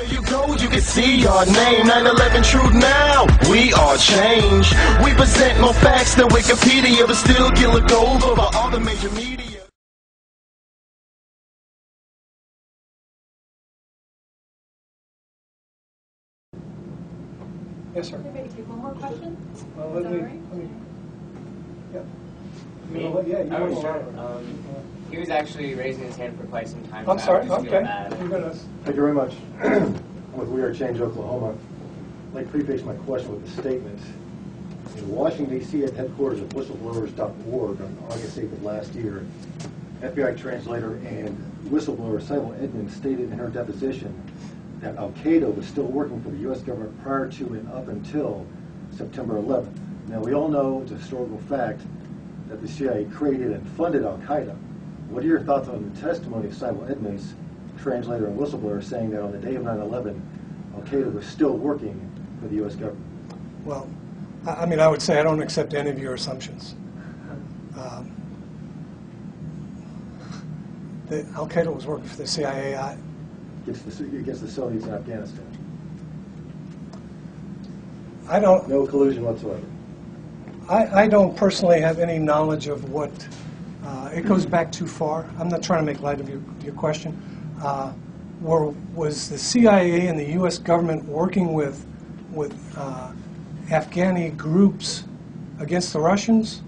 Everywhere you go, you can see our name. 9/11 truth now. We are change. We present more facts than Wikipedia, but still get looked over by all the major media. Yes, sir. Maybe take one more question? Let me, yeah. Sure. He was actually raising his hand for quite some time. I'm sorry, I just feel okay. bad. Thank you very much. With We Are Change Oklahoma, I'd like to preface my question with a statement. In Washington, D.C. at headquarters of whistleblowers.org on August 8th of last year, FBI translator and whistleblower Sybil Edmonds stated in her deposition that Al-Qaeda was still working for the U.S. government prior to and up until September 11th. Now, we all know it's a historical fact that the CIA created and funded Al-Qaeda. What are your thoughts on the testimony of Sybil Edmonds, translator and whistleblower, saying that on the day of 9/11, Al-Qaeda was still working for the U.S. government? Well, I mean, I would say I don't accept any of your assumptions. Al-Qaeda was working for the CIA. Against the Saudis in Afghanistan. I don't. No collusion whatsoever. I don't personally have any knowledge of what. It goes back too far. I'm not trying to make light of your question. Was the CIA and the U.S. government working with Afghani groups against the Russians?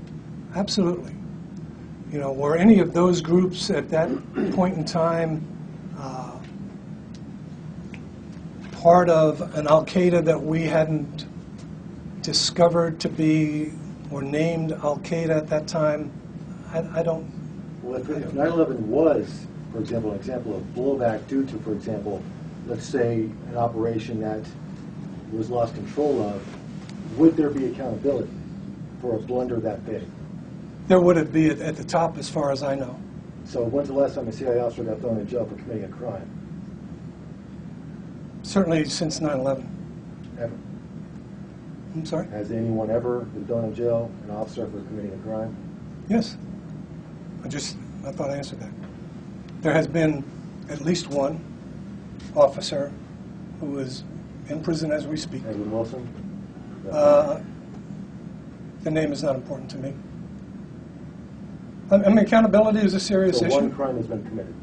Absolutely. You know, were any of those groups at that point in time part of an Al-Qaeda that we hadn't discovered to be or named Al-Qaeda at that time? I don't. Well, if 9/11 was, for example, an example of blowback due to, for example, let's say an operation that was lost control of, would there be accountability for a blunder that big? There wouldn't be at the top, as far as I know. So when's the last time a CIA officer got thrown in jail for committing a crime? Certainly since 9/11. Ever? I'm sorry? Has anyone ever been thrown in jail, an officer, for committing a crime? Yes. I thought I answered that. There has been at least one officer who is in prison as we speak. Edwin Wilson? The name is not important to me. I mean, accountability is a serious so issue. one crime has been committed.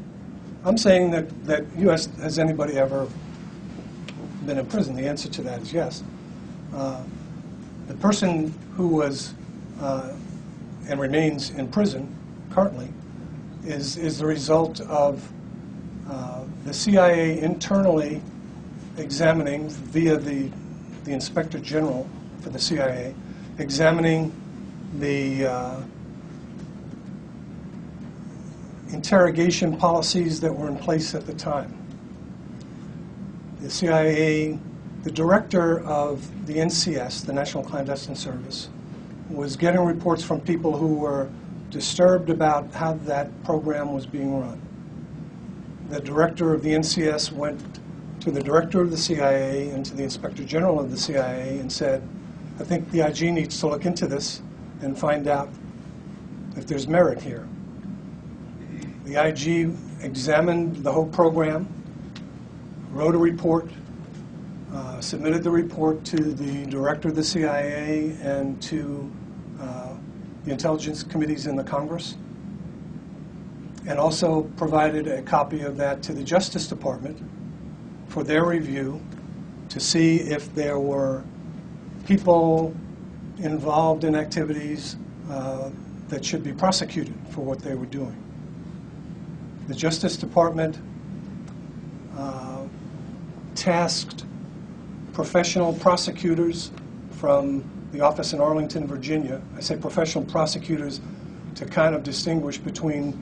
I'm saying that U.S. has anybody ever been in prison? The answer to that is yes. The person who was and remains in prison currently is the result of the CIA internally examining via the Inspector General for the CIA, examining the interrogation policies that were in place at the time. The CIA, the director of the NCS, the National Clandestine Service, was getting reports from people who were disturbed about how that program was being run. The director of the NCS went to the director of the CIA and to the Inspector General of the CIA and said, I think the IG needs to look into this and find out if there's merit here. The IG examined the whole program, wrote a report, submitted the report to the director of the CIA and to the intelligence committees in the Congress, and also provided a copy of that to the Justice Department for their review to see if there were people involved in activities that should be prosecuted for what they were doing. The Justice Department tasked professional prosecutors from the office in Arlington, Virginia. I say professional prosecutors to kind of distinguish between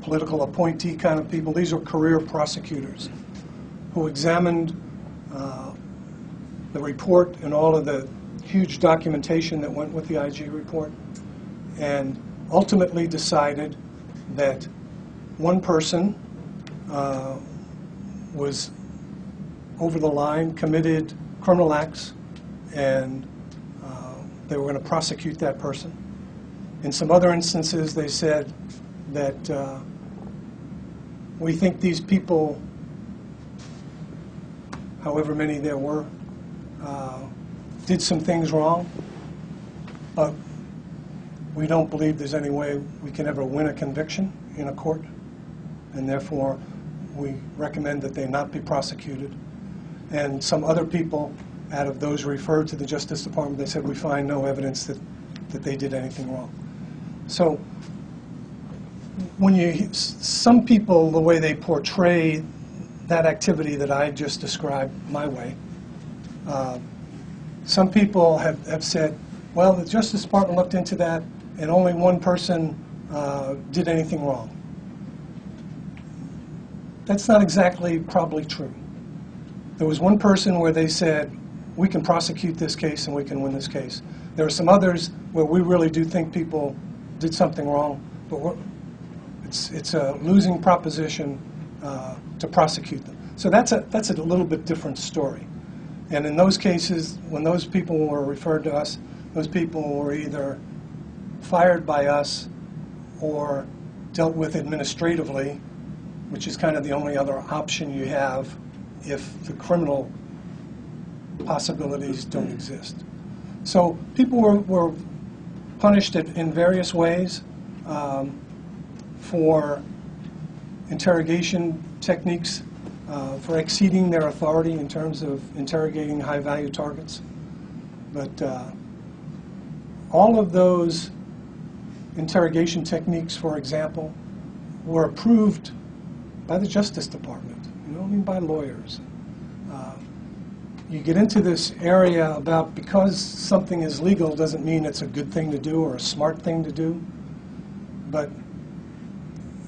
political appointee kind of people. These are career prosecutors who examined the report and all of the huge documentation that went with the IG report and ultimately decided that one person was over the line, committed criminal acts, and they were going to prosecute that person. In some other instances, they said that we think these people however many there were, did some things wrong, but we don't believe there's any way we can ever win a conviction in a court, and therefore we recommend that they not be prosecuted. And some other people, out of those referred to the Justice Department, they said we find no evidence that they did anything wrong. So when some people, the way they portray that activity that I just described my way, some people have said, well, the Justice Department looked into that and only one person did anything wrong. That's not exactly probably true. There was one person where they said, we can prosecute this case and we can win this case. There are some others where we really do think people did something wrong, but it's a losing proposition to prosecute them. So that's a little bit different story. And in those cases, when those people were referred to us, those people were either fired by us or dealt with administratively, which is kind of the only other option you have if the criminal possibilities don't exist. So people were punished in various ways for interrogation techniques, for exceeding their authority in terms of interrogating high-value targets. But all of those interrogation techniques, for example, were approved by the Justice Department, I mean by lawyers. You get into this area about because something is legal doesn't mean it's a good thing to do or a smart thing to do. But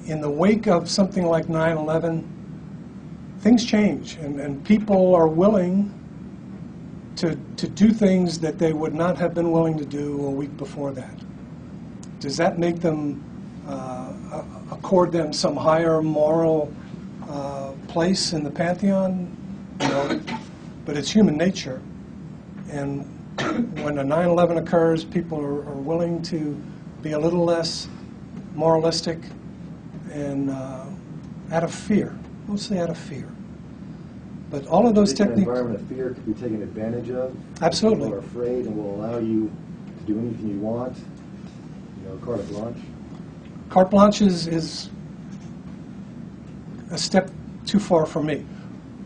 in the wake of something like 9/11, things change, and people are willing to do things that they would not have been willing to do a week before that. Does that make them, accord them some higher moral place in the pantheon? No, but it's human nature. And when a 9/11 occurs, people are willing to be a little less moralistic and out of fear, mostly out of fear. But all of those techniques... An environment of fear could be taken advantage of. Absolutely. People are afraid and will allow you to do anything you want. Carte blanche. Carte blanche is a step too far for me.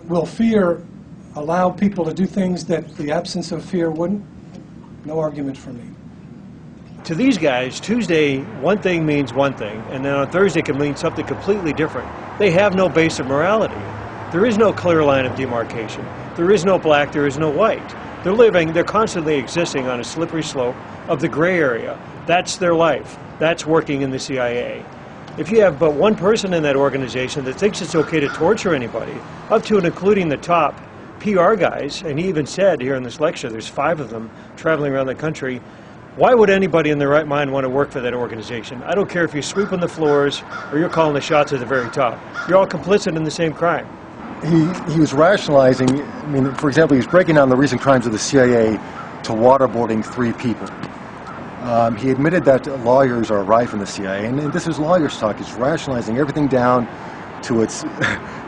Will fear allow people to do things that the absence of fear wouldn't? No argument for me. To these guys, Tuesday, one thing means one thing, and then on Thursday can mean something completely different. They have no base of morality. There is no clear line of demarcation. There is no black, there is no white. They're constantly existing on a slippery slope of the gray area. That's their life. That's working in the CIA. If you have but one person in that organization that thinks it's okay to torture anybody, up to and including the top PR guys, and he even said here in this lecture, there's 5 of them traveling around the country, why would anybody in their right mind want to work for that organization? I don't care if you're sweeping the floors or you're calling the shots at the very top. You're all complicit in the same crime. He was rationalizing, for example, he was breaking down the recent crimes of the CIA to waterboarding 3 people. He admitted that lawyers are rife in the CIA, and this is lawyers talk. He's rationalizing everything down to its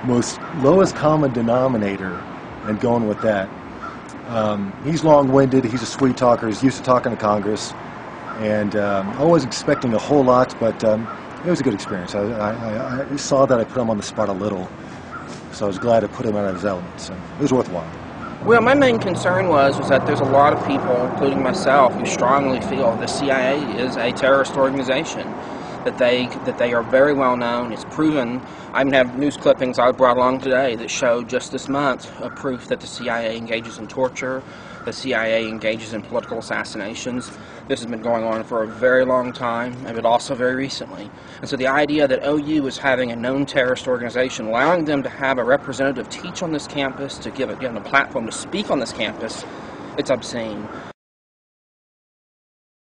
most lowest common denominator and going with that. He's long-winded, he's a sweet talker, he's used to talking to Congress, and I was expecting a whole lot, but it was a good experience. I saw that I put him on the spot a little, so I was glad to put him out of his element, so it was worthwhile. Well, my main concern was that there's a lot of people, including myself, who strongly feel the CIA is a terrorist organization, that they are very well known. It's proven. I even have news clippings I brought along today that show just this month a proof that the CIA engages in torture, the CIA engages in political assassinations. This has been going on for a very long time, but also very recently. And so the idea that OU is having a known terrorist organization, allowing them to have a representative teach on this campus, to give them a platform to speak on this campus, it's obscene.